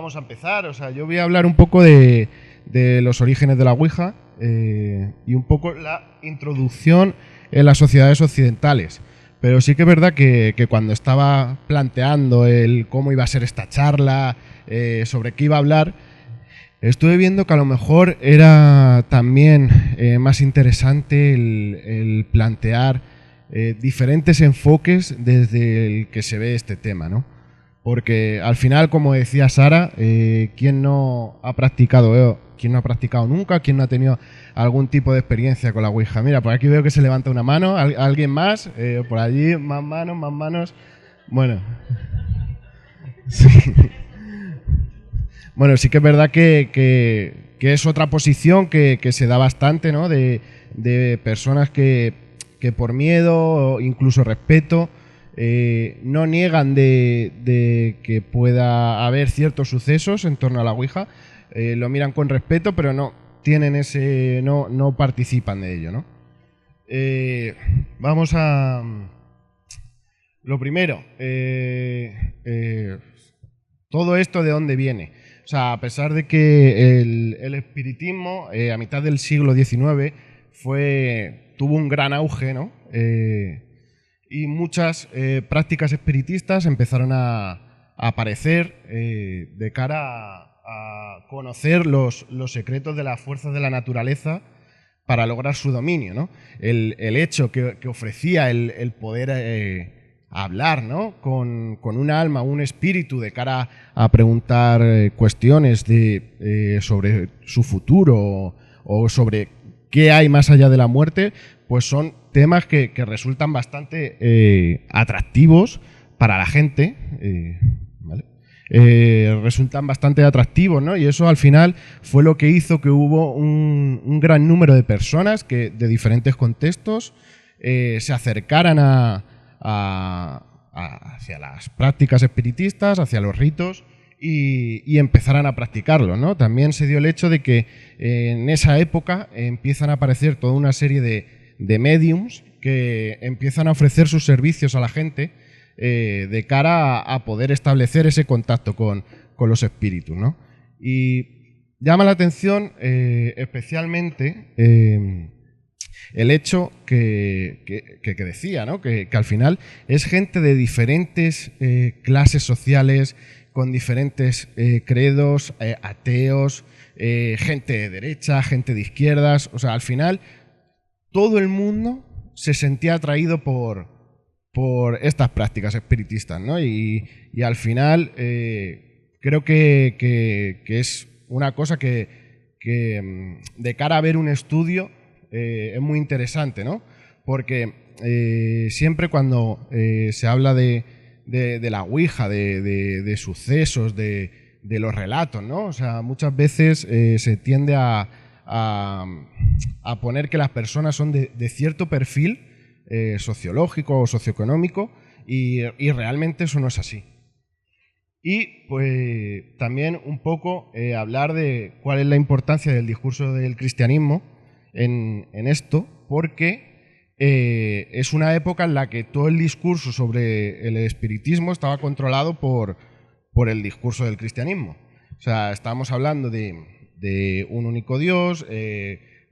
vamos a empezar. O sea, yo voy a hablar un poco de los orígenes de la Ouija y un poco la introducción en las sociedades occidentales. Pero sí que es verdad que cuando estaba planteando el cómo iba a ser esta charla, sobre qué iba a hablar, estuve viendo que a lo mejor era también más interesante el plantear diferentes enfoques desde el que se ve este tema, ¿no? Porque al final, como decía Sara, ¿quién no ha practicado nunca? ¿Quién no ha tenido algún tipo de experiencia con la Ouija? Mira, por aquí veo que se levanta una mano. ¿Alguien más? Por allí, más manos, más manos. Bueno. Sí. Bueno, sí que es verdad que es otra posición que se da bastante, ¿no? De personas que por miedo o incluso respeto no niegan de que pueda haber ciertos sucesos en torno a la Ouija, lo miran con respeto, pero no tienen no participan de ello, ¿no? Vamos a lo primero, todo esto de dónde viene. O sea, a pesar de que el espiritismo a mitad del siglo XIX tuvo un gran auge, ¿no? Y muchas prácticas espiritistas empezaron a aparecer de cara a conocer los secretos de las fuerzas de la naturaleza para lograr su dominio, ¿no? El hecho que ofrecía el poder hablar, ¿no? con un alma, un espíritu de cara a preguntar cuestiones sobre su futuro o sobre qué hay más allá de la muerte, pues son temas que resultan bastante atractivos para la gente, ¿vale? Resultan bastante atractivos, ¿no? Y eso al final fue lo que hizo que hubo un gran número de personas que de diferentes contextos se acercaran hacia las prácticas espiritistas, hacia los ritos y empezaran a practicarlo, ¿no? También se dio el hecho de que en esa época empiezan a aparecer toda una serie de mediums que empiezan a ofrecer sus servicios a la gente de cara a poder establecer ese contacto con los espíritus, ¿no? Y llama la atención especialmente el hecho que decía, ¿no? Que al final es gente de diferentes clases sociales, con diferentes credos, ateos, gente de derecha, gente de izquierdas. O sea, al final todo el mundo se sentía atraído por estas prácticas espiritistas, ¿no? Y al final creo que es una cosa que de cara a ver un estudio es muy interesante, ¿no? Porque siempre cuando se habla de la Ouija, de sucesos, de los relatos, ¿no? O sea, muchas veces se tiende a poner que las personas son de cierto perfil sociológico o socioeconómico y realmente eso no es así. Y pues también un poco hablar de cuál es la importancia del discurso del cristianismo en esto, porque es una época en la que todo el discurso sobre el espiritismo estaba controlado por el discurso del cristianismo. O sea, estábamos hablando de un único Dios,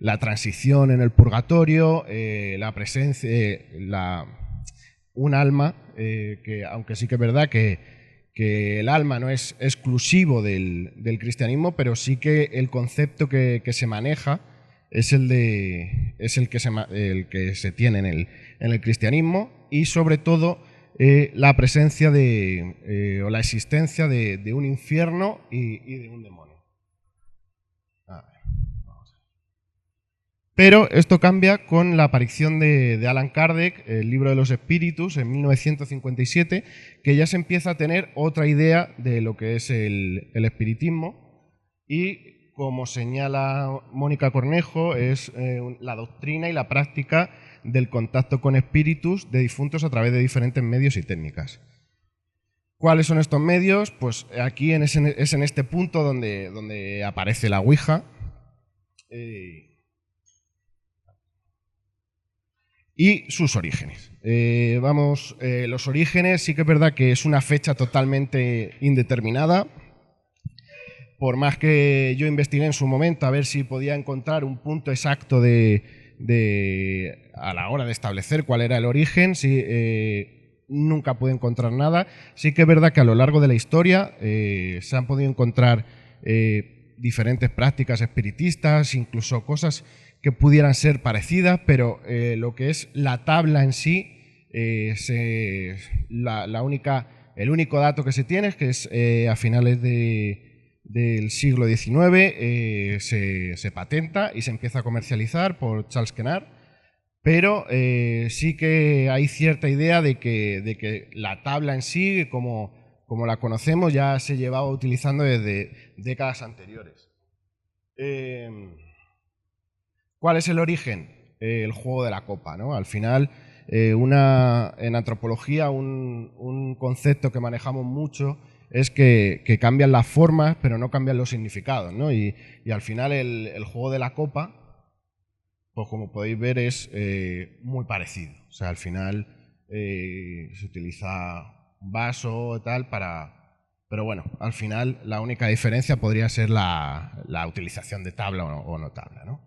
la transición en el purgatorio, la presencia, un alma, que aunque sí que es verdad que el alma no es exclusivo del cristianismo, pero sí que el concepto que se maneja es el que se tiene en el cristianismo y sobre todo la presencia o la existencia de un infierno y de un demonio. Pero esto cambia con la aparición de Allan Kardec, el libro de los espíritus, en 1957, que ya se empieza a tener otra idea de lo que es el espiritismo y, como señala Mónica Cornejo, es la doctrina y la práctica del contacto con espíritus de difuntos a través de diferentes medios y técnicas. ¿Cuáles son estos medios? Pues aquí es en este punto donde aparece la Ouija. Y sus orígenes. Los orígenes sí que es verdad que es una fecha totalmente indeterminada. por más que yo investigué en su momento a ver si podía encontrar un punto exacto a la hora de establecer cuál era el origen, nunca pude encontrar nada. Sí que es verdad que a lo largo de la historia se han podido encontrar diferentes prácticas espiritistas, incluso cosas que pudieran ser parecidas, pero lo que es la tabla en sí, el único dato que se tiene es que es a finales del siglo XIX se patenta y se empieza a comercializar por Charles Kennard, pero sí que hay cierta idea de que la tabla en sí, como la conocemos, ya se llevaba utilizando desde décadas anteriores. ¿Cuál es el origen? El juego de la copa, ¿no? Al final, en antropología, un concepto que manejamos mucho es que cambian las formas, pero no cambian los significados, ¿no? Y al final el juego de la copa, pues como podéis ver, es muy parecido. O sea, al final se utiliza un vaso y tal para... Pero bueno, al final la única diferencia podría ser la utilización de tabla o no tabla, ¿no?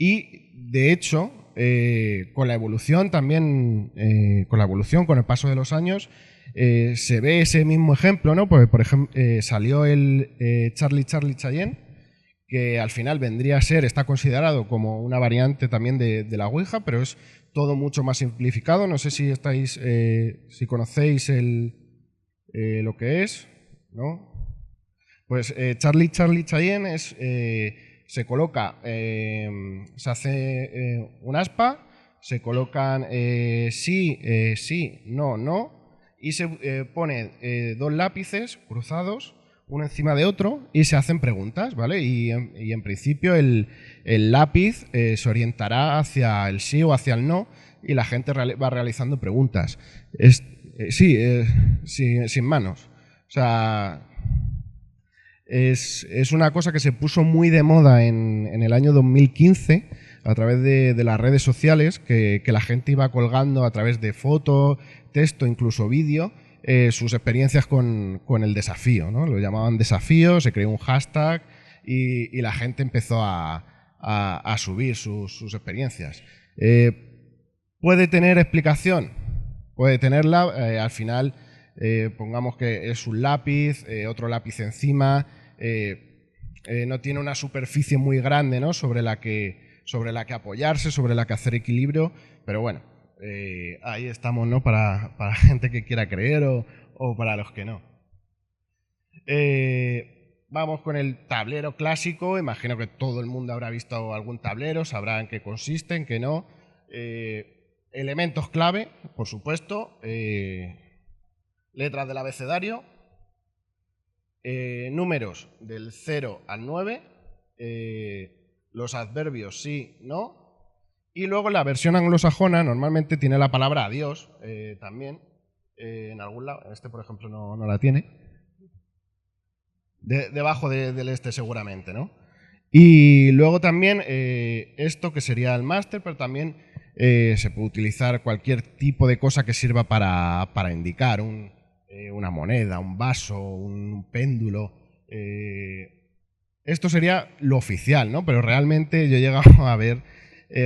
Y de hecho, con la evolución también, con el paso de los años, se ve ese mismo ejemplo, ¿no? Porque, por ejemplo, salió el Charlie Chaillén, que al final vendría a ser, está considerado como una variante también de la Ouija, pero es todo mucho más simplificado. No sé si si conocéis lo que es, ¿no? Pues Charlie Chaillén se coloca, se hace un aspa, se colocan sí, no, y se pone dos lápices cruzados, uno encima de otro, y se hacen preguntas, ¿vale? Y en principio el lápiz se orientará hacia el sí o hacia el no, y la gente va realizando preguntas. Sin manos. O sea... Es una cosa que se puso muy de moda en el año 2015 a través de las redes sociales, que la gente iba colgando a través de fotos, texto, incluso vídeo, sus experiencias con el desafío, ¿no? Lo llamaban desafío, se creó un hashtag y la gente empezó a subir sus experiencias. ¿Puede tener explicación? Puede tenerla, al final... pongamos que es un lápiz, otro lápiz encima, no tiene una superficie muy grande, ¿no? sobre la que apoyarse, sobre la que hacer equilibrio, pero bueno, ahí estamos, ¿no? para gente que quiera creer o para los que no. Vamos con el tablero clásico. Imagino que todo el mundo habrá visto algún tablero, sabrá en qué consiste, en qué no. Elementos clave, por supuesto. Letras del abecedario, números del 0 al 9, los adverbios sí, no, y luego la versión anglosajona normalmente tiene la palabra adiós también, en algún lado, en este por ejemplo no la tiene, debajo del este seguramente, ¿no? Y luego también esto que sería el máster, pero también se puede utilizar cualquier tipo de cosa que sirva para indicar una moneda, un vaso, un péndulo. Esto sería lo oficial, ¿no? Pero realmente yo he llegado a ver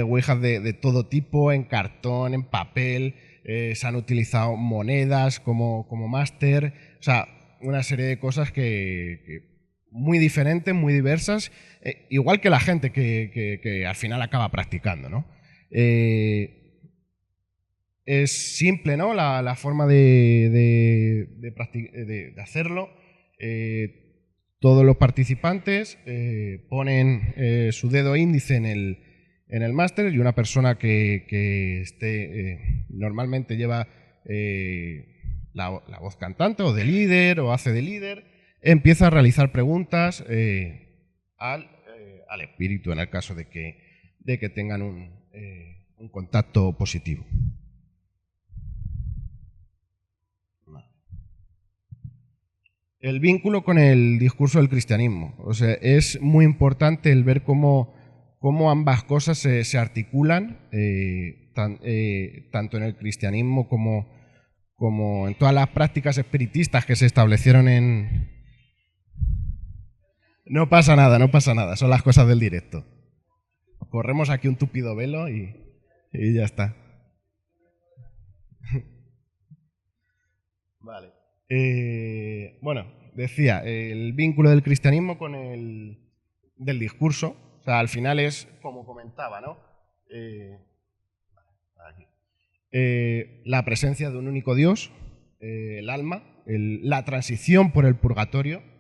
ouijas de todo tipo, en cartón, en papel, se han utilizado monedas como máster, o sea, una serie de cosas que muy diferentes, muy diversas, igual que la gente que al final acaba practicando, ¿no? Es simple, ¿no? La forma de hacerlo. Todos los participantes ponen su dedo índice en el máster y una persona que esté normalmente lleva la voz cantante o de líder o hace de líder, empieza a realizar preguntas al espíritu en el caso de que tengan un contacto positivo. El vínculo con el discurso del cristianismo. O sea, es muy importante el ver cómo ambas cosas se articulan, tanto en el cristianismo como en todas las prácticas espiritistas que se establecieron No pasa nada, no pasa nada. Son las cosas del directo. Corremos aquí un tupido velo y ya está. Vale. Bueno, decía, el vínculo del cristianismo con el del discurso. O sea, al final es como comentaba, ¿no? Aquí. La presencia de un único Dios, el alma, la transición por el purgatorio,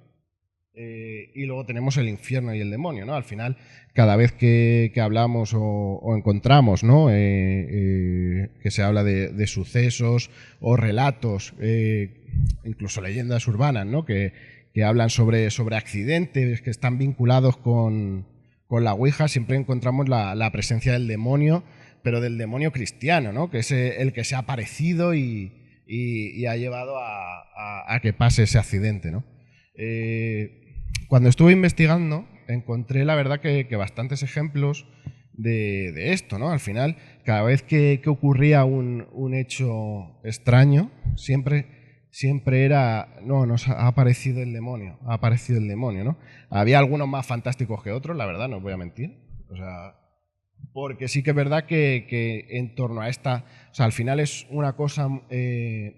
y luego tenemos el infierno y el demonio, ¿no? Al final, cada vez que hablamos o encontramos, ¿no? Que se habla de sucesos o relatos, incluso leyendas urbanas, ¿no? Que hablan sobre accidentes que están vinculados con la Ouija, siempre encontramos la presencia del demonio, pero del demonio cristiano, ¿no? Que es el que se ha aparecido y ha llevado a que pase ese accidente, ¿no? Cuando estuve investigando, encontré la verdad que bastantes ejemplos de esto, ¿no? Al final, cada vez que ocurría un hecho extraño, siempre era, no, nos ha aparecido el demonio, ¿no? Había algunos más fantásticos que otros, la verdad, no os voy a mentir. O sea, porque sí que es verdad que en torno a esta, o sea, al final es una cosa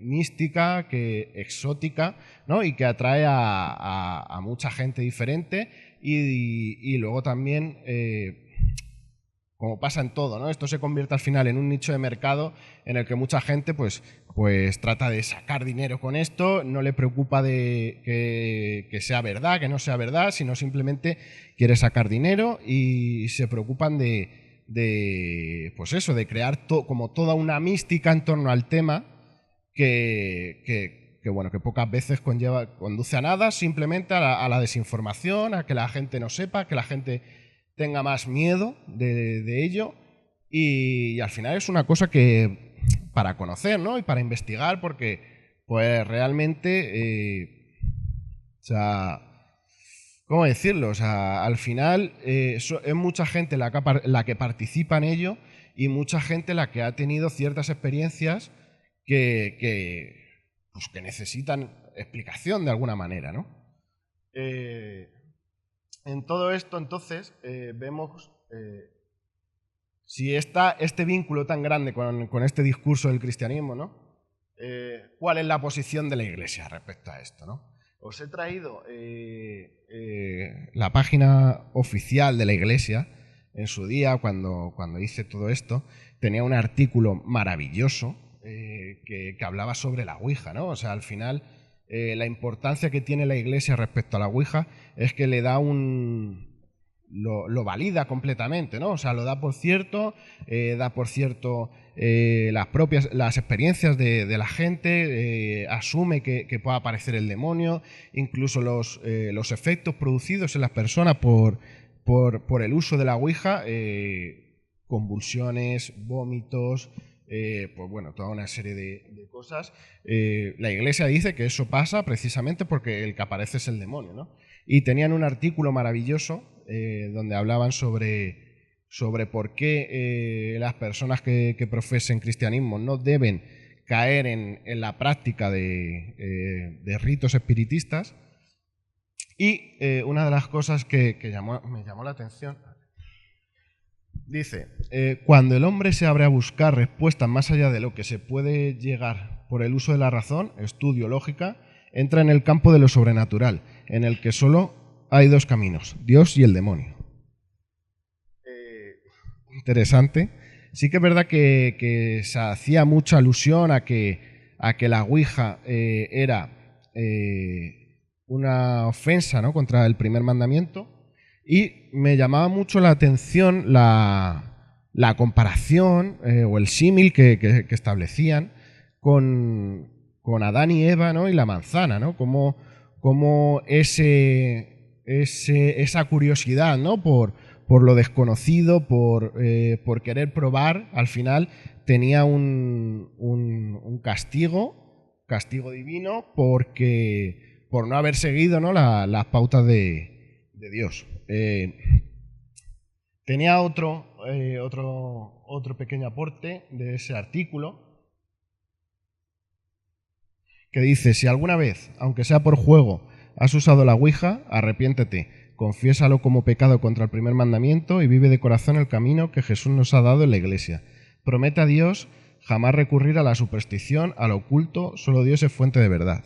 mística, exótica, ¿no? Y que atrae a mucha gente diferente y luego también, como pasa en todo, ¿no? Esto se convierte al final en un nicho de mercado en el que mucha gente pues trata de sacar dinero con esto, no le preocupa de que sea verdad, que no sea verdad, sino simplemente quiere sacar dinero y se preocupan pues eso, de crear como toda una mística en torno al tema que bueno, que pocas veces conduce a nada, simplemente a la desinformación, a que la gente no sepa, que la gente tenga más miedo de ello y al final es una cosa que para conocer, ¿no? Y para investigar porque pues realmente o sea, ¿cómo decirlo? O sea, al final es mucha gente la que participa en ello y mucha gente la que ha tenido ciertas experiencias pues que necesitan explicación de alguna manera, ¿no? En todo esto, entonces, vemos si este vínculo tan grande con este discurso del cristianismo, ¿no? ¿Cuál es la posición de la Iglesia respecto a esto, ¿no? Os he traído la página oficial de la Iglesia. En su día, cuando hice todo esto, tenía un artículo maravilloso que hablaba sobre la Ouija, ¿no? O sea, al final, la importancia que tiene la Iglesia respecto a la Ouija es que le da lo valida completamente, ¿no? O sea, lo da por cierto, las experiencias de la gente, asume que pueda aparecer el demonio, incluso los efectos producidos en las personas por el uso de la Ouija, convulsiones, vómitos, pues bueno, toda una serie de cosas. La Iglesia dice que eso pasa precisamente porque el que aparece es el demonio, ¿no? Y tenían un artículo maravilloso donde hablaban sobre por qué las personas que profesen cristianismo no deben caer en la práctica de ritos espiritistas. Y una de las cosas que me llamó la atención, dice, cuando el hombre se abre a buscar respuestas más allá de lo que se puede llegar por el uso de la razón, estudio, lógica, entra en el campo de lo sobrenatural, en el que solo hay dos caminos, Dios y el demonio. Interesante. Sí que es verdad que se hacía mucha alusión a que la Ouija era una ofensa, ¿no?, contra el primer mandamiento, y me llamaba mucho la atención la comparación o el símil que establecían con Adán y Eva, ¿no?, y la manzana, ¿no? Como esa curiosidad, ¿no?, por lo desconocido, por querer probar, al final tenía un castigo divino por no haber seguido, ¿no?, las pautas de Dios. Tenía otro pequeño aporte de ese artículo que dice: si alguna vez, aunque sea por juego, has usado la Ouija, arrepiéntete. confiésalo como pecado contra el primer mandamiento y vive de corazón el camino que Jesús nos ha dado en la Iglesia. Promete a Dios jamás recurrir a la superstición, a lo oculto, solo Dios es fuente de verdad.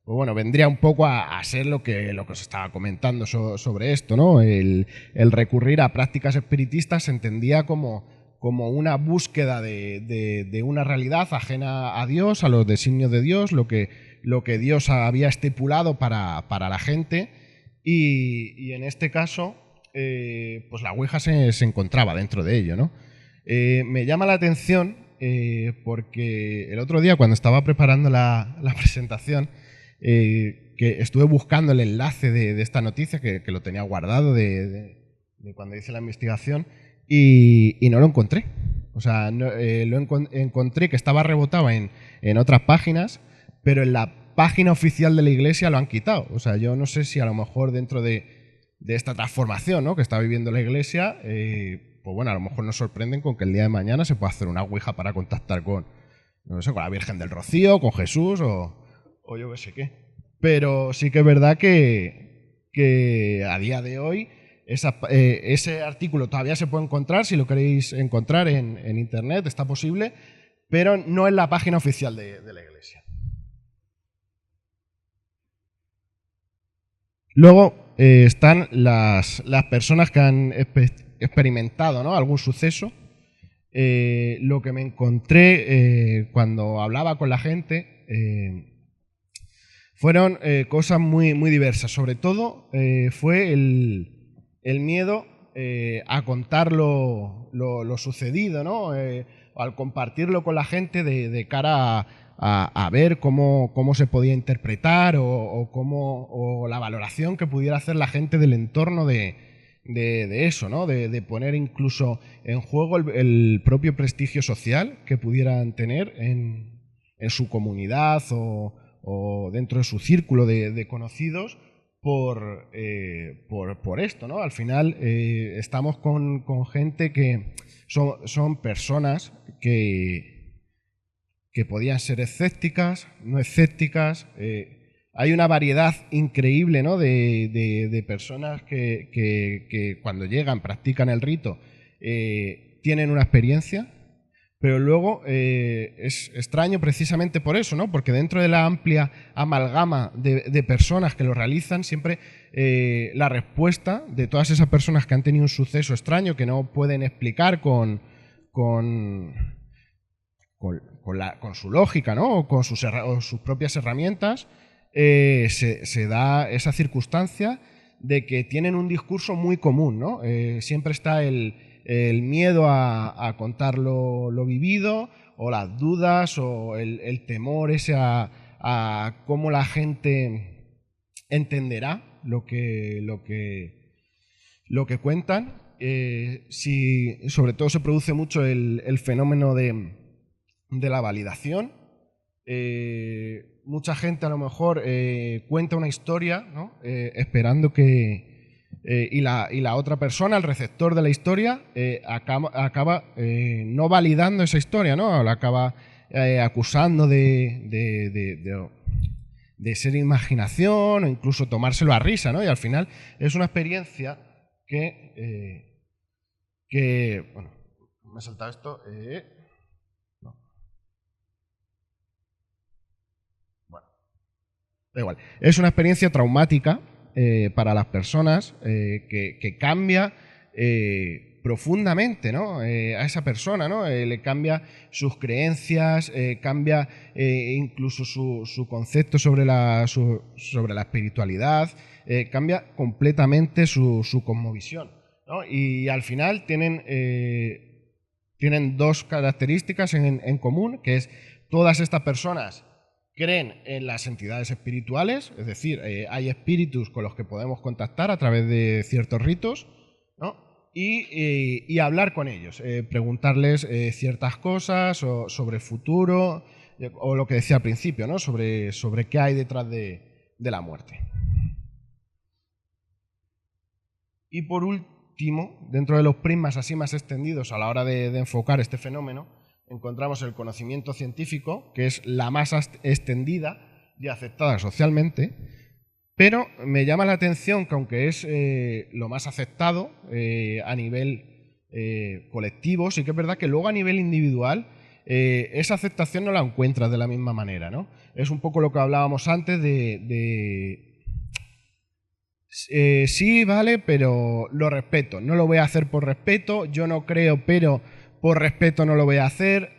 Pues bueno, vendría un poco a ser lo que os estaba comentando sobre esto, ¿no? El recurrir a prácticas espiritistas se entendía como una búsqueda de una realidad ajena a Dios, a los designios de Dios, lo que Dios había estipulado para la gente, y en este caso, pues la Ouija se encontraba dentro de ello, ¿no? Me llama la atención porque el otro día, cuando estaba preparando la presentación, que estuve buscando el enlace de esta noticia, que lo tenía guardado de cuando hice la investigación, y no lo encontré. O sea, encontré que estaba rebotado en otras páginas, pero en la página oficial de la Iglesia lo han quitado. O sea, yo no sé si a lo mejor dentro de esta transformación, ¿no?, que está viviendo la Iglesia, pues bueno, a lo mejor nos sorprenden con que el día de mañana se pueda hacer una Ouija para contactar con, no sé, con la Virgen del Rocío, con Jesús o yo qué sé qué. Pero sí que es verdad que a día de hoy ese artículo todavía se puede encontrar, si lo queréis encontrar en internet, está posible, pero no en la página oficial de la Iglesia. Luego están las personas que han experimentado, ¿no?, algún suceso. Lo que me encontré cuando hablaba con la gente fueron cosas muy, muy diversas. Sobre todo fue el miedo a contar lo sucedido, ¿no? Al compartirlo con la gente de cara a ver cómo se podía interpretar o la valoración que pudiera hacer la gente del entorno de eso, ¿no? De poner incluso en juego el propio prestigio social que pudieran tener en su comunidad o dentro de su círculo de conocidos por esto, ¿no? Al final estamos con gente que son personas que podían ser escépticas, no escépticas. Hay una variedad increíble, ¿no?, de personas que cuando llegan, practican el rito, tienen una experiencia, pero luego es extraño precisamente por eso, ¿no?, porque dentro de la amplia amalgama de personas que lo realizan, siempre la respuesta de todas esas personas que han tenido un suceso extraño que no pueden explicar con su lógica, ¿no?, o con sus propias herramientas, se da esa circunstancia de que tienen un discurso muy común, ¿no? Siempre está el miedo a contar lo vivido, o las dudas, o el temor ese a cómo la gente entenderá lo que cuentan. Sobre todo se produce mucho el fenómeno de la validación. Mucha gente a lo mejor cuenta una historia, ¿no?, esperando que y la otra persona, el receptor de la historia, acaba no validando esa historia, ¿no?, la acaba acusando de ser imaginación o incluso tomárselo a risa, ¿no? Y al final es una experiencia que bueno, me he saltado esto. Da igual. Es una experiencia traumática para las personas que cambia profundamente, ¿no?, a esa persona, ¿no? Le cambia sus creencias, cambia incluso su concepto sobre la espiritualidad, cambia completamente su cosmovisión, ¿no? Y al final tienen dos características en común, que es todas estas personas creen en las entidades espirituales, es decir, hay espíritus con los que podemos contactar a través de ciertos ritos, ¿no?, y hablar con ellos, preguntarles ciertas cosas sobre el futuro, o lo que decía al principio, ¿no?, sobre qué hay detrás de la muerte. Y por último, dentro de los prismas así más extendidos a la hora de enfocar este fenómeno, encontramos el conocimiento científico, que es la más extendida y aceptada socialmente, Pero me llama la atención que aunque es lo más aceptado a nivel colectivo, sí que es verdad que luego a nivel individual esa aceptación no la encuentras de la misma manera, ¿no? Es un poco lo que hablábamos antes sí, vale, pero lo respeto. No lo voy a hacer por respeto, yo no creo, pero por respeto no lo voy a hacer.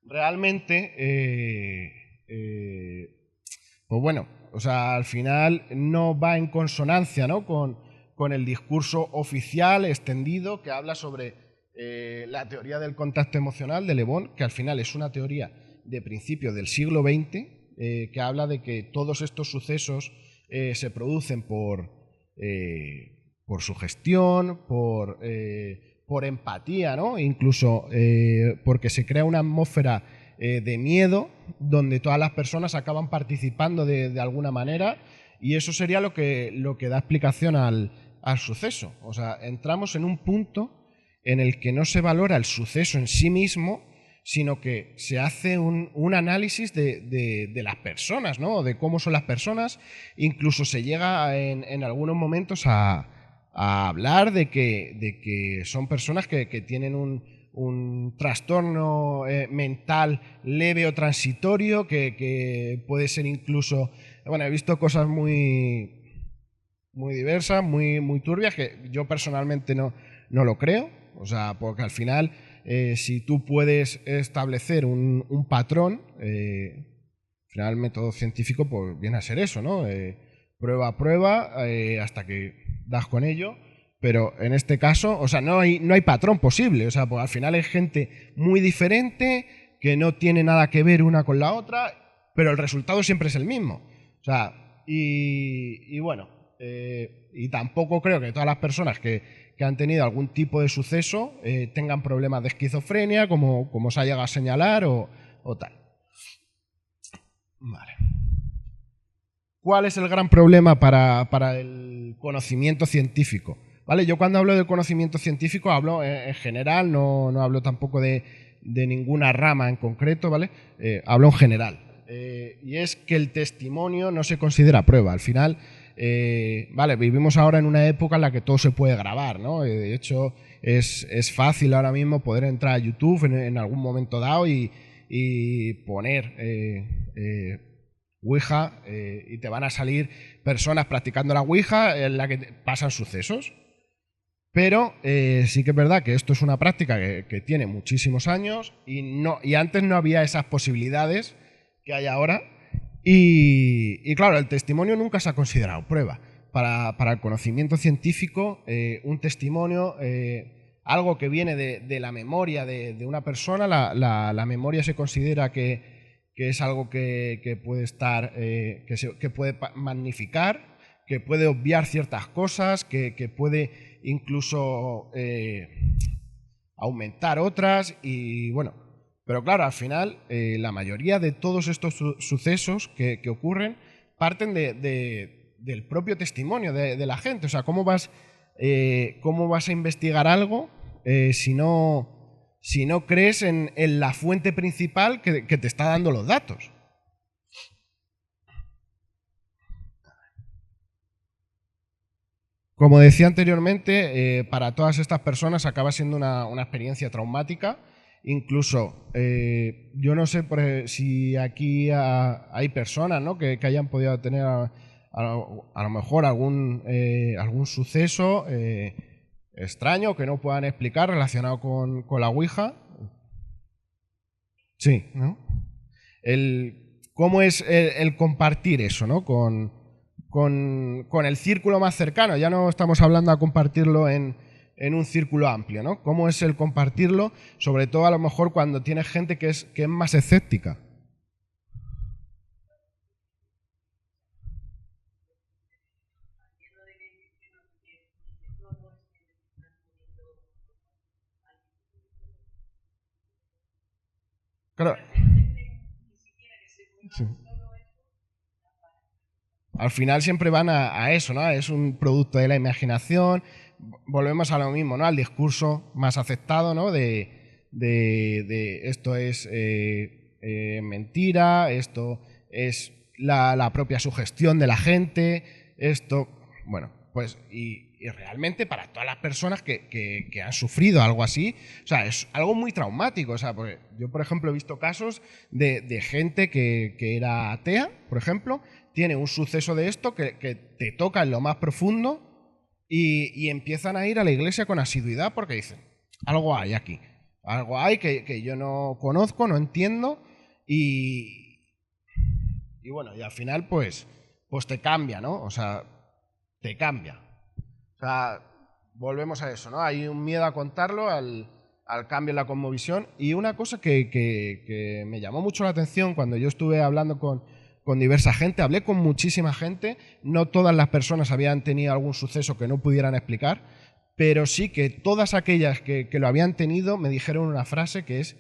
Realmente, pues bueno, o sea, al final no va en consonancia, ¿no? con el discurso oficial extendido que habla sobre la teoría del contacto emocional de Le Bon, que al final es una teoría de principios del siglo XX, que habla de que todos estos sucesos se producen por sugestión, por empatía, ¿no? Incluso porque se crea una atmósfera de miedo donde todas las personas acaban participando de alguna manera, y eso sería lo que da explicación al suceso. O sea, entramos en un punto en el que no se valora el suceso en sí mismo, sino que se hace un análisis de las personas, ¿no? De cómo son las personas. Incluso se llega en algunos momentos a hablar de que son personas que tienen un trastorno mental leve o transitorio, que puede ser incluso... Bueno, he visto cosas muy diversas, muy turbias, que yo personalmente no lo creo. O sea, porque al final, si tú puedes establecer un patrón, al final el método científico pues viene a ser eso, ¿no? Prueba a prueba hasta que das con ello. Pero en este caso, o sea, no hay patrón posible. O sea, pues al final hay gente muy diferente que no tiene nada que ver una con la otra, pero el resultado siempre es el mismo. O sea, y bueno, y tampoco creo que todas las personas que han tenido algún tipo de suceso tengan problemas de esquizofrenia, como se ha llegado a señalar, o tal. Vale. ¿Cuál es el gran problema para el conocimiento científico? ¿Vale? Yo cuando hablo de conocimiento científico hablo en general, no hablo tampoco de ninguna rama en concreto, ¿vale? Hablo en general. Y es que el testimonio no se considera prueba. Al final, vale, vivimos ahora en una época en la que todo se puede grabar, ¿no? De hecho, es fácil ahora mismo poder entrar a YouTube en algún momento dado y poner Ouija y te van a salir personas practicando la Ouija en la que pasan sucesos. Pero sí que es verdad que esto es una práctica que tiene muchísimos años y antes no había esas posibilidades que hay ahora. Y claro, el testimonio nunca se ha considerado prueba. Para el conocimiento científico, un testimonio, algo que viene de la memoria de una persona, la memoria se considera que es algo que puede estar, que puede magnificar, que puede obviar ciertas cosas, que puede incluso aumentar otras, y bueno, pero claro, al final la mayoría de todos estos sucesos que ocurren parten del propio testimonio de la gente. O sea, ¿cómo vas a investigar algo si no crees en la fuente principal que te está dando los datos? Como decía anteriormente, para todas estas personas acaba siendo una experiencia traumática. Incluso, yo no sé si aquí hay personas, ¿no?, que hayan podido tener a lo mejor algún suceso extraño que no puedan explicar relacionado con la Ouija. Sí, ¿no? ¿Cómo es el compartir eso, ¿no?, con el círculo más cercano? Ya no estamos hablando de compartirlo en un círculo amplio, ¿no? ¿Cómo es el compartirlo? Sobre todo a lo mejor cuando tienes gente que es más escéptica. Claro. Sí. Al final siempre van a eso, ¿no? Es un producto de la imaginación. Volvemos a lo mismo, ¿no? Al discurso más aceptado, ¿no? De esto es mentira, esto es la propia sugestión de la gente, esto, bueno, pues y realmente para todas las personas que han sufrido algo así, o sea, es algo muy traumático. O sea, porque yo, por ejemplo, he visto casos de gente que era atea, por ejemplo, tiene un suceso de esto que te toca en lo más profundo y empiezan a ir a la iglesia con asiduidad porque dicen, algo hay aquí, algo hay que yo no conozco, no entiendo y bueno, y al final pues te cambia, ¿no? O sea, te cambia. O sea, volvemos a eso, ¿no? Hay un miedo a contarlo, al cambio en la cosmovisión. Y una cosa que me llamó mucho la atención cuando yo estuve hablando con diversa gente, hablé con muchísima gente, no todas las personas habían tenido algún suceso que no pudieran explicar, pero sí que todas aquellas que lo habían tenido me dijeron una frase que es,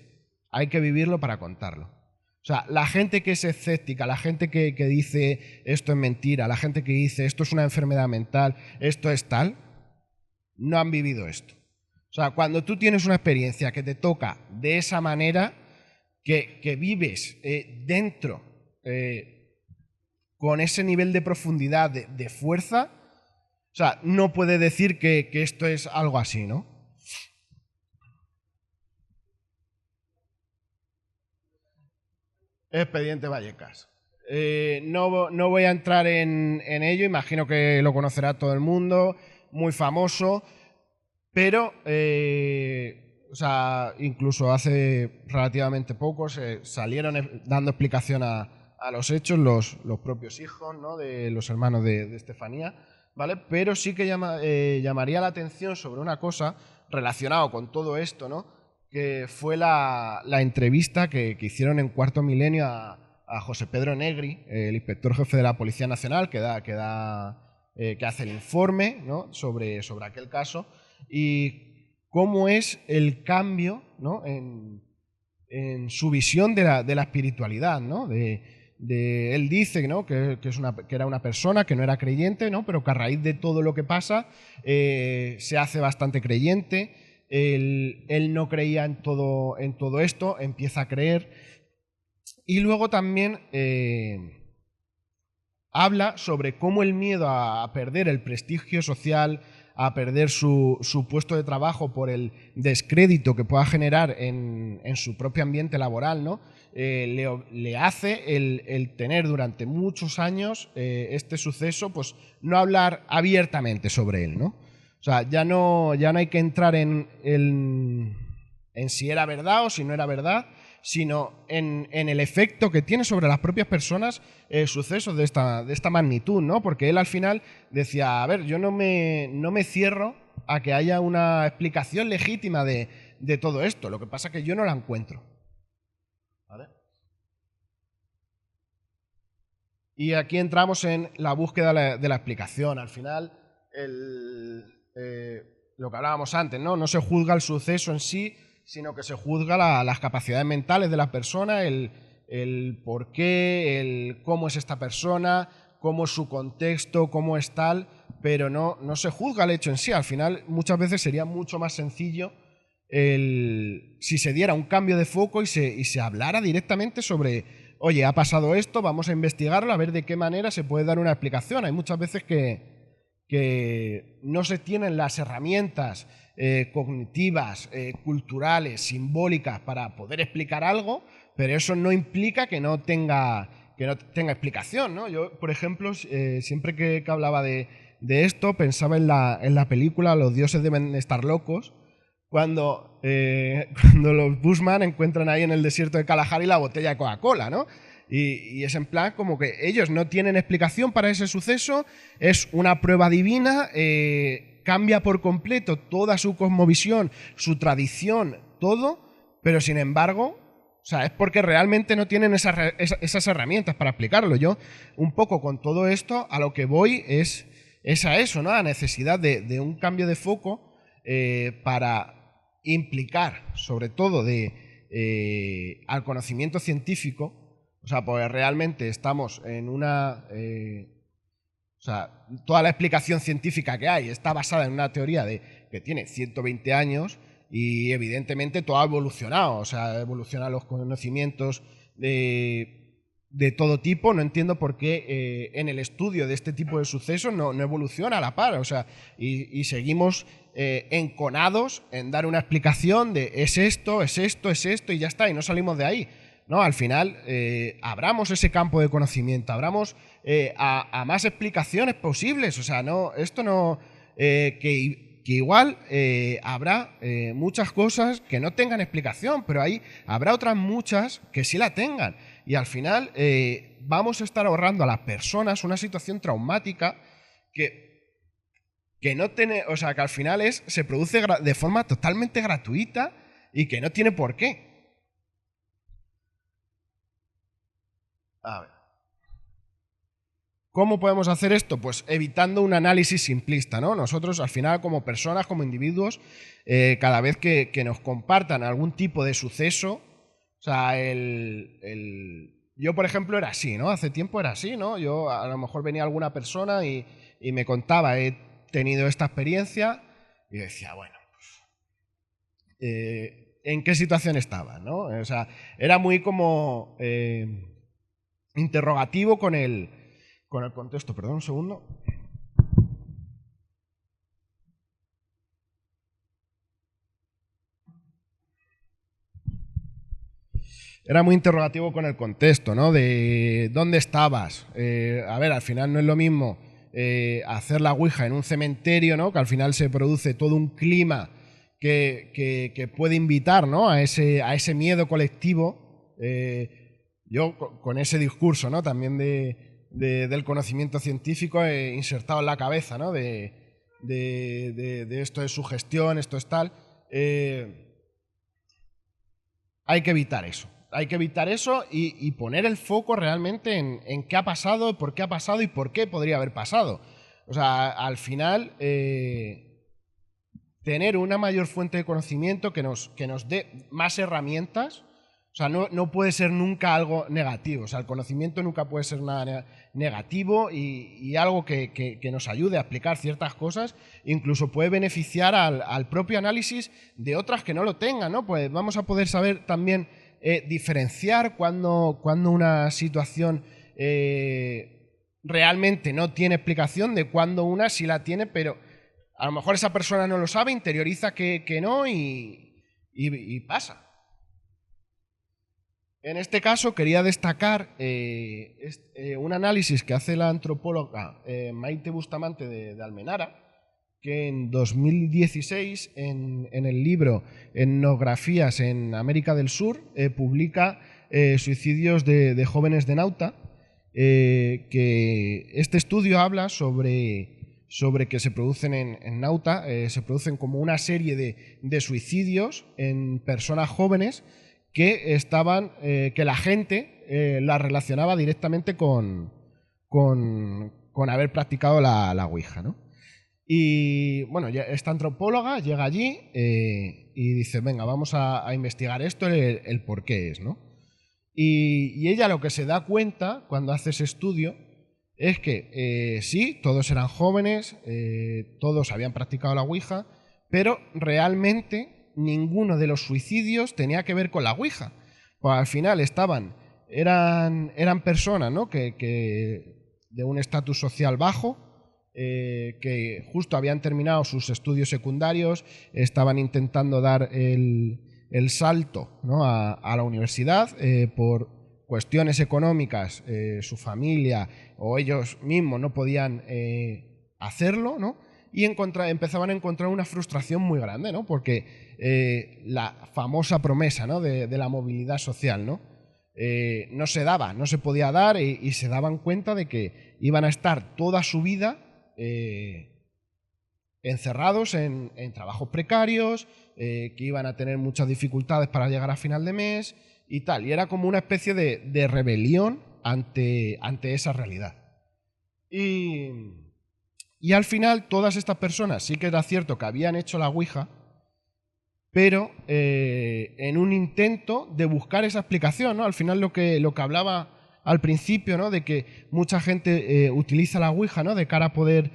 hay que vivirlo para contarlo. O sea, la gente que es escéptica, la gente que dice esto es mentira, la gente que dice esto es una enfermedad mental, esto es tal, no han vivido esto. O sea, cuando tú tienes una experiencia que te toca de esa manera, que vives dentro, con ese nivel de profundidad, de fuerza, o sea, no puede decir que esto es algo así, ¿no? Expediente Vallecas. No voy a entrar en ello, imagino que lo conocerá todo el mundo, muy famoso, pero, o sea, incluso hace relativamente poco se salieron dando explicación a los hechos los propios hijos, ¿no?, de los hermanos de Estefanía, ¿vale? Pero sí que llamaría la atención sobre una cosa relacionado con todo esto, ¿no?, que fue la entrevista que hicieron en Cuarto Milenio a José Pedro Negri, el inspector jefe de la Policía Nacional, que hace el informe, ¿no?, sobre aquel caso, y cómo es el cambio, ¿no?, en su visión de la espiritualidad, ¿no? Él dice, ¿no?, que era una persona que no era creyente, ¿no?, pero que a raíz de todo lo que pasa se hace bastante creyente. Él no creía en todo esto, empieza a creer. Y luego también habla sobre cómo el miedo a perder el prestigio social, a perder su puesto de trabajo por el descrédito que pueda generar en su propio ambiente laboral, ¿no?, le hace el tener durante muchos años este suceso, pues no hablar abiertamente sobre él, ¿no? O sea, ya no hay que entrar en si era verdad o si no era verdad, sino en el efecto que tiene sobre las propias personas sucesos de esta magnitud, ¿no? Porque él al final decía, a ver, yo no me cierro a que haya una explicación legítima de todo esto, lo que pasa es que yo no la encuentro. ¿Vale? Y aquí entramos en la búsqueda de la explicación. Al final, lo que hablábamos antes, ¿no? No se juzga el suceso en sí, sino que se juzga las capacidades mentales de la persona, el por qué, el cómo es esta persona, cómo es su contexto, cómo es tal, pero no se juzga el hecho en sí. Al final, muchas veces sería mucho más sencillo si se diera un cambio de foco y se hablara directamente sobre, oye, ha pasado esto, vamos a investigarlo, a ver de qué manera se puede dar una explicación. Hay muchas veces que no se tienen las herramientas cognitivas, culturales, simbólicas para poder explicar algo, pero eso no implica que no tenga explicación, ¿no? Yo, por ejemplo, siempre que hablaba de esto, pensaba en la película Los dioses deben estar locos, cuando los Bushman encuentran ahí en el desierto de Kalahari la botella de Coca-Cola, ¿no? Y es en plan como que ellos no tienen explicación para ese suceso, es una prueba divina, cambia por completo toda su cosmovisión, su tradición, todo, pero sin embargo, o sea, es porque realmente no tienen esas herramientas para explicarlo. Yo, un poco con todo esto, a lo que voy es a eso, ¿no? A necesidad de un cambio de foco para implicar, sobre todo, al conocimiento científico. O sea, pues realmente estamos en una... o sea, toda la explicación científica que hay está basada en una teoría que tiene 120 años y evidentemente todo ha evolucionado. O sea, evolucionan los conocimientos de todo tipo. No entiendo por qué en el estudio de este tipo de sucesos no evoluciona a la par. O sea, y seguimos enconados en dar una explicación de es esto, es esto, es esto y ya está, y no salimos de ahí. ¿No? Al final, abramos ese campo de conocimiento, abramos a más explicaciones posibles. O sea, no, esto no. Que igual habrá muchas cosas que no tengan explicación, pero habrá otras muchas que sí la tengan. Y al final vamos a estar ahorrando a las personas una situación traumática que no tiene, o sea, que al final se produce de forma totalmente gratuita y que no tiene por qué. A ver. ¿Cómo podemos hacer esto? Pues evitando un análisis simplista, ¿no? Nosotros, al final, como personas, como individuos, cada vez que nos compartan algún tipo de suceso, o sea, yo, por ejemplo, era así, ¿no? Hace tiempo era así, ¿no? Yo, a lo mejor venía alguna persona y me contaba, he tenido esta experiencia, y decía, bueno, ¿en qué situación estaba, ¿no? O sea, era muy como interrogativo con el contexto. Perdón un segundo. Era muy interrogativo con el contexto, ¿no? De dónde estabas. A ver, al final no es lo mismo hacer la ouija en un cementerio, ¿no? Que al final se produce todo un clima que puede invitar, ¿no? A ese miedo colectivo. Yo con ese discurso, ¿no? También del conocimiento científico insertado en la cabeza, ¿no? De esto es sugestión, esto es tal. Hay que evitar eso. Hay que evitar eso y poner el foco realmente en qué ha pasado, por qué ha pasado y por qué podría haber pasado. O sea, al final, tener una mayor fuente de conocimiento que nos dé más herramientas. O sea, no puede ser nunca algo negativo. O sea, el conocimiento nunca puede ser nada negativo y algo que nos ayude a explicar ciertas cosas. Incluso puede beneficiar al propio análisis de otras que no lo tengan, ¿no? Pues vamos a poder saber también diferenciar cuando una situación realmente no tiene explicación, de cuando una sí la tiene, pero a lo mejor esa persona no lo sabe, interioriza que no y pasa. En este caso quería destacar un análisis que hace la antropóloga Maite Bustamante de Almenara, que en 2016, en el libro Etnografías en América del Sur, publica suicidios de jóvenes de Nauta, que este estudio habla sobre que se producen en Nauta, se producen como una serie de suicidios en personas jóvenes que que la gente la relacionaba directamente con haber practicado la Ouija, ¿no? Y bueno, esta antropóloga llega allí y dice, venga, vamos a investigar esto, el por qué es, ¿no? Y ella lo que se da cuenta cuando hace ese estudio es que sí, todos eran jóvenes, todos habían practicado la Ouija, pero realmente ninguno de los suicidios tenía que ver con la Ouija. Pues al final eran personas, ¿no? que de un estatus social bajo, que justo habían terminado sus estudios secundarios, estaban intentando dar el salto, ¿no? a la universidad por cuestiones económicas, su familia o ellos mismos no podían hacerlo, ¿no? Y empezaban a encontrar una frustración muy grande, ¿no? Porque la famosa promesa, ¿no? de la movilidad social, ¿no? No se daba, no se podía dar y se daban cuenta de que iban a estar toda su vida encerrados en trabajos precarios, que iban a tener muchas dificultades para llegar a final de mes y tal. Y era como una especie de rebelión ante esa realidad. Y al final todas estas personas sí que era cierto que habían hecho la Ouija, pero en un intento de buscar esa explicación, ¿no? Al final lo que hablaba al principio, ¿no? De que mucha gente utiliza la Ouija, ¿no? De cara a poder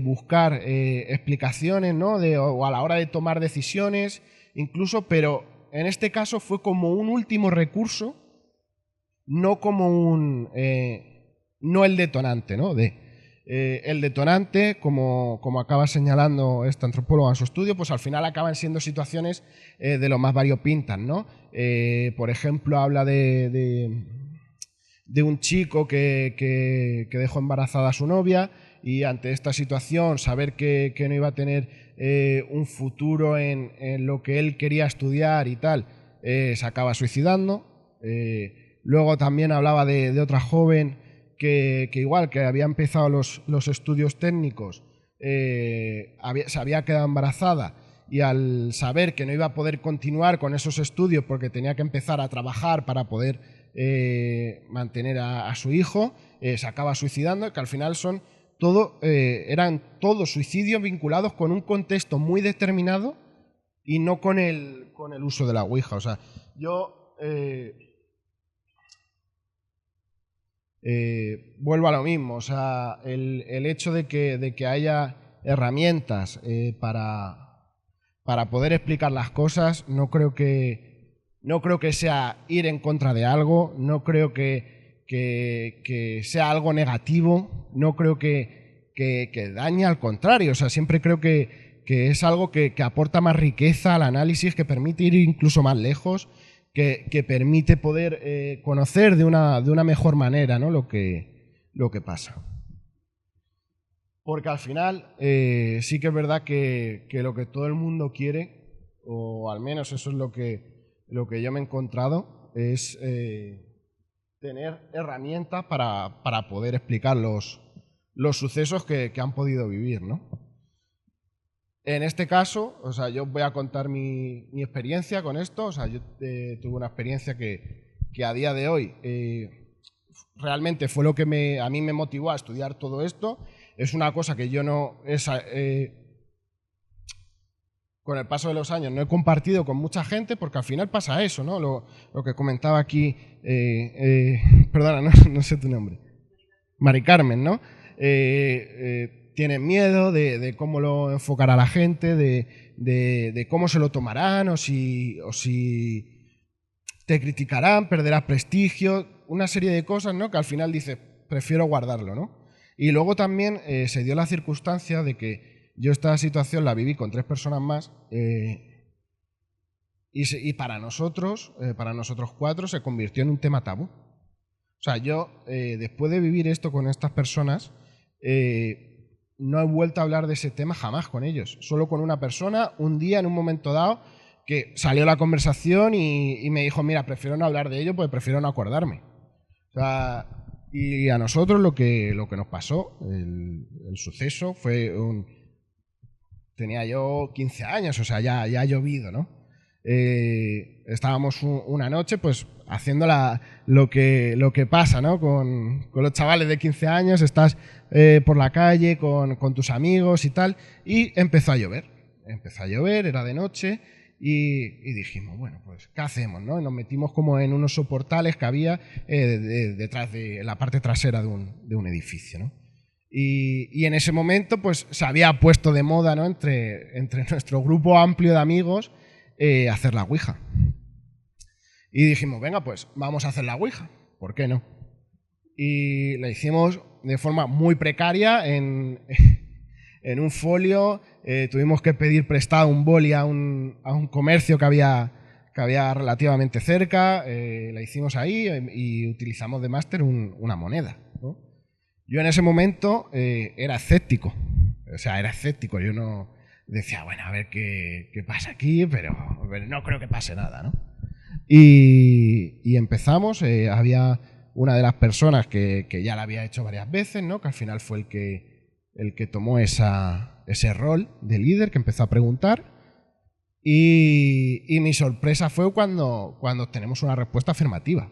buscar explicaciones, ¿no? O a la hora de tomar decisiones, incluso, pero en este caso fue como un último recurso no como no el detonante, ¿no? El detonante, como acaba señalando esta antropóloga en su estudio, pues al final acaban siendo situaciones de lo más variopintas, ¿no? Por ejemplo, habla de un chico que dejó embarazada a su novia y ante esta situación, saber que no iba a tener un futuro en lo que él quería estudiar y tal, se acaba suicidando. Luego también hablaba de otra joven que igual, que había empezado los estudios técnicos, se había quedado embarazada y al saber que no iba a poder continuar con esos estudios porque tenía que empezar a trabajar para poder mantener a su hijo, se acaba suicidando, que al final eran todos suicidios vinculados con un contexto muy determinado y no con el uso de la Ouija. O sea, yo vuelvo a lo mismo. O sea, el hecho de que haya herramientas para poder explicar las cosas, no creo que sea ir en contra de algo, no creo que sea algo negativo, no creo que dañe, al contrario. O sea, siempre creo que es algo que aporta más riqueza al análisis, que permite ir incluso más lejos, que permite poder conocer de una mejor manera, ¿no? lo que pasa. Porque al final sí que es verdad que lo que todo el mundo quiere, o al menos eso es lo que yo me he encontrado, es tener herramientas para poder explicar los sucesos que han podido vivir, ¿no? En este caso, o sea, yo voy a contar mi experiencia con esto. O sea, yo tuve una experiencia que a día de hoy realmente fue lo que a mí me motivó a estudiar todo esto. Es una cosa que yo con el paso de los años no he compartido con mucha gente, porque al final pasa eso, ¿no? Lo que comentaba aquí, perdona, no sé tu nombre, Mari Carmen, ¿no? Tienen miedo de cómo lo enfocará la gente, de cómo se lo tomarán, o si te criticarán, perderás prestigio, una serie de cosas, ¿no? Que al final dices, prefiero guardarlo, ¿no? Y luego también se dio la circunstancia de que yo esta situación la viví con 3 personas más, y para nosotros 4, se convirtió en un tema tabú. O sea, yo después de vivir esto con estas personas, no he vuelto a hablar de ese tema jamás con ellos. Solo con una persona, un día, en un momento dado, que salió la conversación y me dijo, mira, prefiero no hablar de ello porque prefiero no acordarme. O sea, y a nosotros lo que nos pasó, el suceso, fue tenía yo 15 años, o sea, ya ha llovido, ¿no? Estábamos una noche pues haciendo lo que pasa, ¿no? Con los chavales de 15 años, estás por la calle con tus amigos y tal, y empezó a llover, era de noche, y dijimos, bueno, pues ¿qué hacemos, no? Y nos metimos como en unos soportales que había detrás de la parte trasera de un edificio, ¿no? Y en ese momento pues se había puesto de moda, ¿no? entre nuestro grupo amplio de amigos, hacer la Ouija. Y dijimos, venga, pues vamos a hacer la Ouija, ¿por qué no? Y la hicimos de forma muy precaria en un folio. Tuvimos que pedir prestado un boli a un comercio que había relativamente cerca. La hicimos ahí y utilizamos de máster una moneda, ¿no? Yo en ese momento era escéptico. O sea, era escéptico. Yo no decía, bueno, a ver qué pasa aquí, pero no creo que pase nada, ¿no? Y empezamos. Había una de las personas que ya la había hecho varias veces, ¿no? Que al final fue el que tomó ese rol de líder, que empezó a preguntar. Y mi sorpresa fue cuando tenemos una respuesta afirmativa.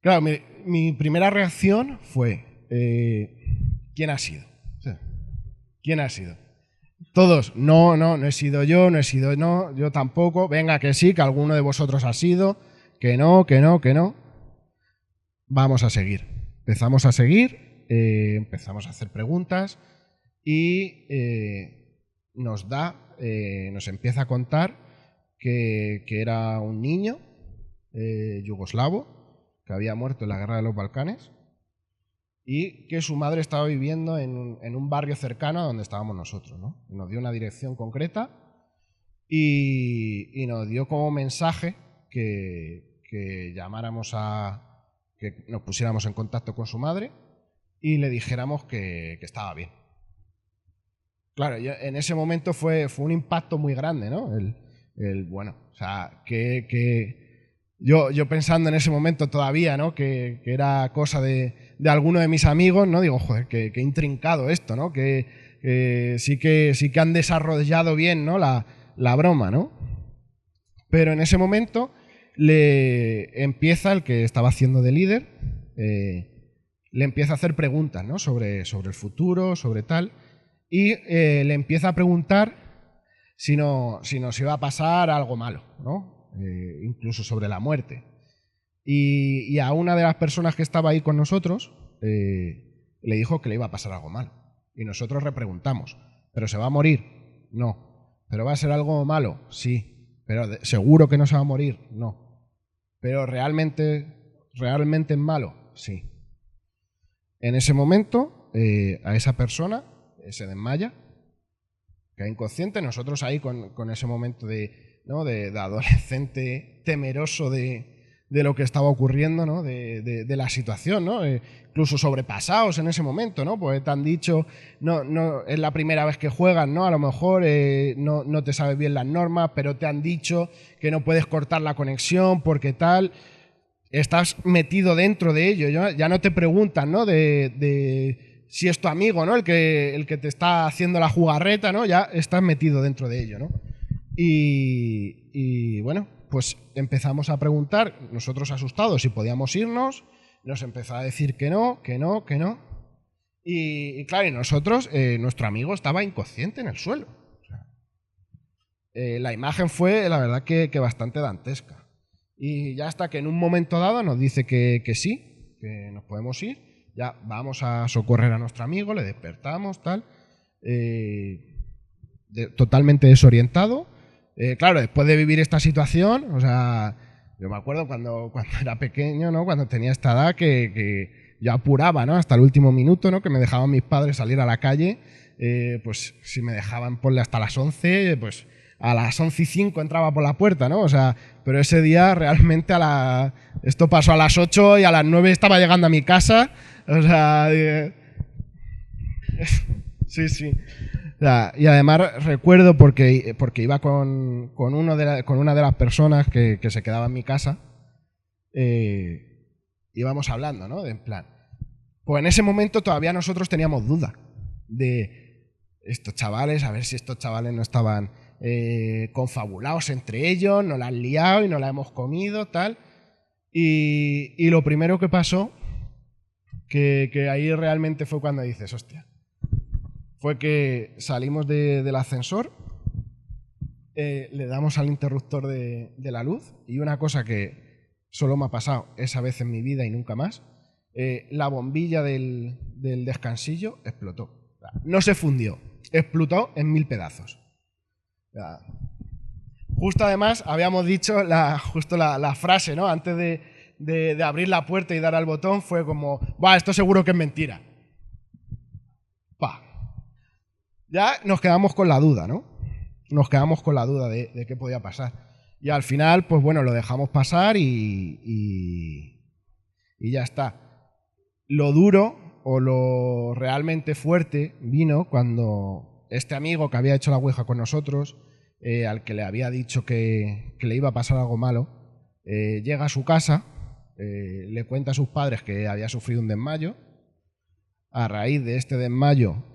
Claro, mi primera reacción fue, ¿quién ha sido? O sea, ¿quién ha sido? Todos, no he sido yo, yo tampoco, venga que sí, que alguno de vosotros ha sido, que no. Vamos a seguir. Empezamos a seguir, empezamos a hacer preguntas y nos empieza a contar que era un niño yugoslavo que había muerto en la guerra de los Balcanes y que su madre estaba viviendo en un barrio cercano a donde estábamos nosotros, ¿no? Nos dio una dirección concreta y nos dio como mensaje que llamáramos que nos pusiéramos en contacto con su madre y le dijéramos que estaba bien. Claro, en ese momento fue un impacto muy grande, ¿no? Bueno, o sea, yo pensando en ese momento todavía, ¿no? Que era cosa de alguno de mis amigos, ¿no? Digo, joder, que intrincado esto, ¿no? Que sí que han desarrollado bien, ¿no? La broma, ¿no? Pero en ese momento le empieza el que estaba haciendo de líder, le empieza a hacer preguntas, ¿no? sobre el futuro, sobre tal, y le empieza a preguntar si nos iba a pasar algo malo, ¿no? Incluso sobre la muerte. Y a una de las personas que estaba ahí con nosotros le dijo que le iba a pasar algo malo. Y nosotros repreguntamos, ¿pero se va a morir? No. ¿Pero va a ser algo malo? Sí. ¿Pero seguro que no se va a morir? No. ¿Pero realmente es malo? Sí. En ese momento, a esa persona se desmaya, queda inconsciente. Nosotros ahí con ese momento de adolescente temeroso de lo que estaba ocurriendo, ¿no? de la situación, ¿no? Incluso sobrepasados en ese momento, ¿no? Pues te han dicho, no es la primera vez que juegas, ¿no? A lo mejor no te sabes bien las normas, pero te han dicho que no puedes cortar la conexión porque tal. Estás metido dentro de ello, ya no te preguntan, ¿no? de si es tu amigo, ¿no? el que te está haciendo la jugarreta, ¿no? Ya estás metido dentro de ello, ¿no? Y bueno, pues empezamos a preguntar, nosotros asustados, si podíamos irnos. Nos empezó a decir que no. Y claro, y nosotros, nuestro amigo estaba inconsciente en el suelo. O sea, la imagen fue, la verdad, que bastante dantesca. Y ya hasta que en un momento dado nos dice que sí, que nos podemos ir. Ya vamos a socorrer a nuestro amigo, le despertamos, tal. Totalmente desorientado. Claro, después de vivir esta situación, o sea, yo me acuerdo cuando era pequeño, ¿no? Cuando tenía esta edad que yo apuraba, ¿no? Hasta el último minuto, ¿no? Que me dejaban mis padres salir a la calle, pues si me dejaban ponle hasta las 11, pues a las 11:05 entraba por la puerta, ¿no? O sea, pero ese día realmente esto pasó a las 8 y a las 9 estaba llegando a mi casa, o sea, sí. O sea, y además recuerdo porque iba con una de las personas que se quedaba en mi casa, íbamos hablando, ¿no? En plan, pues en ese momento todavía nosotros teníamos duda de estos chavales, a ver si estos chavales no estaban confabulados entre ellos, no la han liado y no la hemos comido, tal. Y lo primero que pasó, que ahí realmente fue cuando dices, hostia, fue que salimos del ascensor, le damos al interruptor de la luz y una cosa que solo me ha pasado esa vez en mi vida y nunca más, la bombilla del descansillo explotó. No se fundió, explotó en 1000 pedazos. Justo además habíamos dicho la frase, ¿no? Antes de abrir la puerta y dar al botón fue como, ¡buah, esto seguro que es mentira! ¡Pah! Ya nos quedamos con la duda, ¿no? Nos quedamos con la duda de qué podía pasar. Y al final, pues bueno, lo dejamos pasar y ya está. Lo duro o lo realmente fuerte vino cuando este amigo que había hecho la ouija con nosotros, al que le había dicho que le iba a pasar algo malo, llega a su casa, le cuenta a sus padres que había sufrido un desmayo. A raíz de este desmayo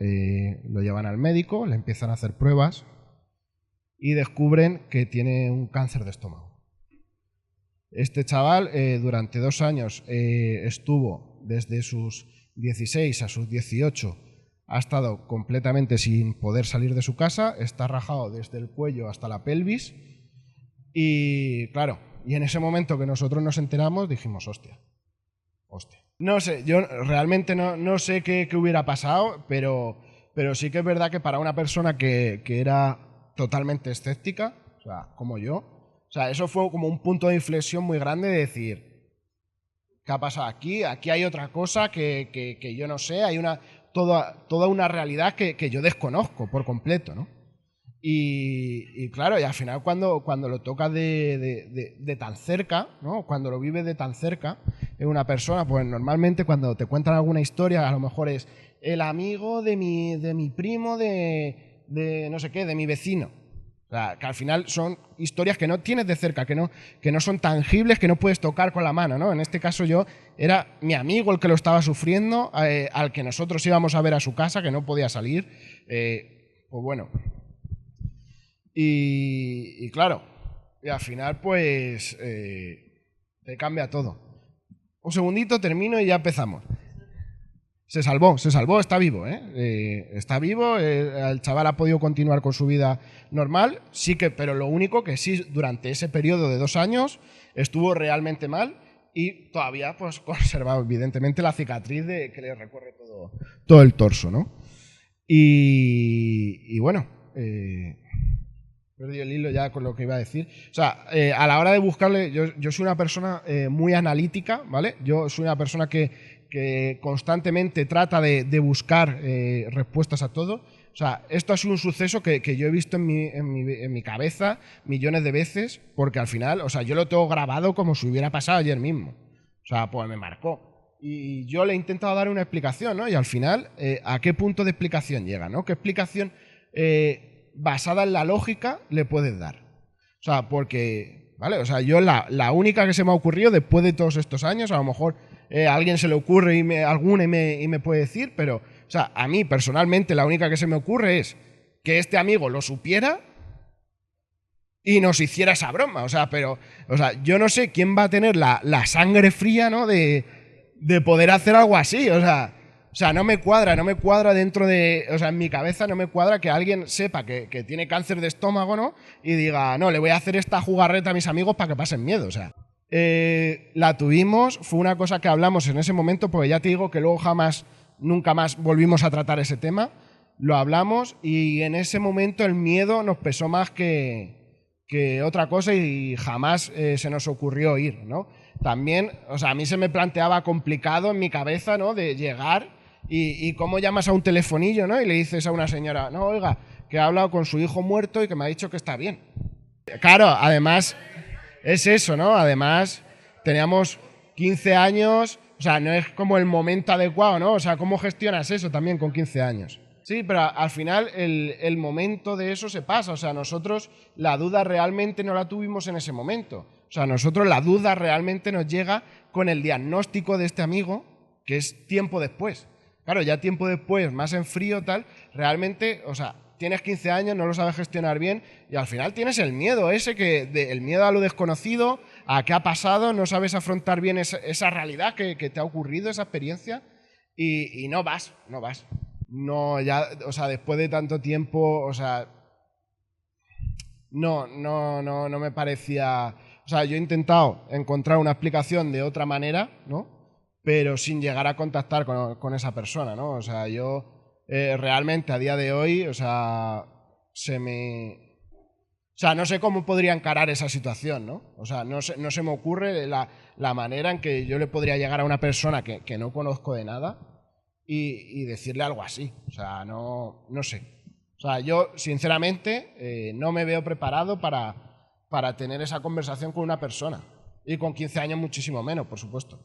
lo llevan al médico, le empiezan a hacer pruebas y descubren que tiene un cáncer de estómago. Este chaval durante 2 años estuvo desde sus 16 a sus 18, ha estado completamente sin poder salir de su casa, está rajado desde el cuello hasta la pelvis y claro, y en ese momento que nosotros nos enteramos dijimos, hostia. No sé, yo realmente no sé qué hubiera pasado, pero sí que es verdad que para una persona que era totalmente escéptica, o sea, como yo, o O sea, eso fue como un punto de inflexión muy grande de decir, ¿qué ha pasado aquí? Aquí hay otra cosa que yo no sé, hay toda una realidad que yo desconozco por completo, ¿no? Y claro, y al final cuando lo tocas de tan cerca, ¿no? Cuando lo vives de tan cerca en una persona, pues normalmente cuando te cuentan alguna historia, a lo mejor es el amigo de mi primo, de no sé qué, de mi vecino. O sea, que al final son historias que no tienes de cerca, que no son tangibles, que no puedes tocar con la mano, ¿no? En este caso era mi amigo el que lo estaba sufriendo, al que nosotros íbamos a ver a su casa, que no podía salir. Pues bueno. Y claro, y al final pues te cambia todo. Un segundito, termino y ya empezamos. Se salvó, está vivo, ¿eh? Está vivo, el chaval ha podido continuar con su vida normal, sí que, pero lo único que sí, durante ese periodo de 2 años estuvo realmente mal y todavía pues conserva evidentemente la cicatriz que le recorre todo el torso, ¿no? Y bueno, perdí el hilo ya con lo que iba a decir. O sea, a la hora de buscarle, yo soy una persona muy analítica, ¿vale? Yo soy una persona que constantemente trata de buscar respuestas a todo. O sea, esto ha sido un suceso que yo he visto en mi cabeza millones de veces, porque al final, o sea, yo lo tengo grabado como si hubiera pasado ayer mismo. O sea, pues me marcó. Y yo le he intentado dar una explicación, ¿no? Y al final, ¿a qué punto de explicación llega, ¿no? ¿Qué explicación basada en la lógica le puedes dar? O sea, porque, ¿vale? O sea, yo la única que se me ha ocurrido después de todos estos años, a lo mejor a alguien se le ocurre alguna y me puede decir, pero, o sea, a mí personalmente la única que se me ocurre es que este amigo lo supiera y nos hiciera esa broma. O sea, pero, o sea, yo no sé quién va a tener la sangre fría, ¿no? De poder hacer algo así. O sea, no me cuadra dentro de... O sea, en mi cabeza no me cuadra que alguien sepa que tiene cáncer de estómago, ¿no? Y diga, no, le voy a hacer esta jugarreta a mis amigos para que pasen miedo, o sea. La tuvimos, fue una cosa que hablamos en ese momento, porque ya te digo que luego nunca más volvimos a tratar ese tema. Lo hablamos y en ese momento el miedo nos pesó más que otra cosa y jamás se nos ocurrió ir, ¿no? También, o sea, a mí se me planteaba complicado en mi cabeza, ¿no? De llegar y cómo llamas a un telefonillo, ¿no? Y le dices a una señora, no, oiga, que ha hablado con su hijo muerto y que me ha dicho que está bien. Claro, además, es eso, ¿no? Además, teníamos 15 años, o sea, no es como el momento adecuado, ¿no? O sea, ¿cómo gestionas eso también con 15 años? Sí, pero al final el momento de eso se pasa. O sea, nosotros la duda realmente no la tuvimos en ese momento. O sea, nosotros la duda realmente nos llega con el diagnóstico de este amigo, que es tiempo después. Claro, ya tiempo después, más en frío, tal, realmente, o sea, tienes 15 años, no lo sabes gestionar bien y al final tienes el miedo ese, el miedo a lo desconocido, a qué ha pasado, no sabes afrontar bien esa realidad que te ha ocurrido, esa experiencia y no vas. No, ya, o sea, después de tanto tiempo, o sea, no me parecía... O sea, yo he intentado encontrar una explicación de otra manera, ¿no? Pero sin llegar a contactar con esa persona, ¿no? O sea, yo realmente a día de hoy, o sea, O sea, no sé cómo podría encarar esa situación, ¿no? O sea, no se me ocurre la manera en que yo le podría llegar a una persona que no conozco de nada y decirle algo así. O sea, no sé. O sea, yo, sinceramente, no me veo preparado para tener esa conversación con una persona. Y con 15 años muchísimo menos, por supuesto.